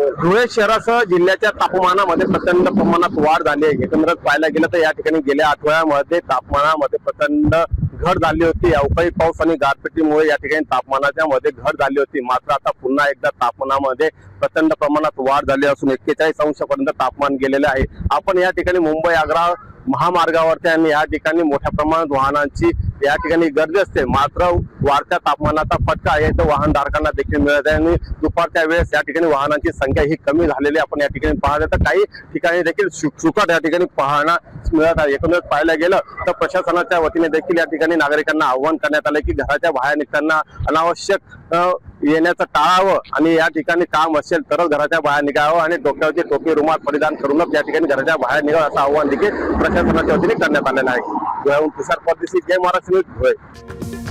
धुळे शहरासह जिल्ह्याच्या तापमानामध्ये प्रचंड प्रमाणात वाढ झाली आहे। एकंदरीत पाहायला गेलं तर या ठिकाणी गेल्या आठवड्यामध्ये तापमानामध्ये प्रचंड घट झाली होती। अवकाळी पाऊस आणि गारपिटीमुळे या ठिकाणी तापमानाच्या मध्ये घट झाली होती। मात्र आता पुन्हा एकदा तापमानामध्ये प्रचंड प्रमाणात वाढ झाली असून 41 अंशापर्यंत तापमान गेलेले आहे। आपण या ठिकाणी मुंबई आग्रा महामार्गावरती आणि या ठिकाणी मोठ्या प्रमाणात वाहनांची या ठिकाणी गर्दी असते। मात्र वाढत्या तापमानाचा फटका येतो वाहनधारकांना देखील मिळत आहे आणि दुपारच्या वेळेस या ठिकाणी वाहनांची संख्या ही कमी झालेली आपण या ठिकाणी पाहतो। तर काही ठिकाणी देखील शुकशुकाट या ठिकाणी पाहायला मिळत आहे। एकंदरीत पाहायला गेलं तर प्रशासनाच्या वतीने देखील या ठिकाणी नागरिकांना आवाहन करण्यात आले की घराच्या बाहेर निघताना अनावश्यक येण्याचं टाळावं आणि या ठिकाणी काम असेल तरच घराच्या बाहेर निघावं आणि डोक्यावरची टोपी रुमाल परिधान करूनच या ठिकाणी घराच्या बाहेर निघावं असं आवाहन देखील प्रशासनाच्या वतीने करण्यात आलेलं आहे। तुषार परदेशी, जय महाराष्ट्र न्यूज, धुळे।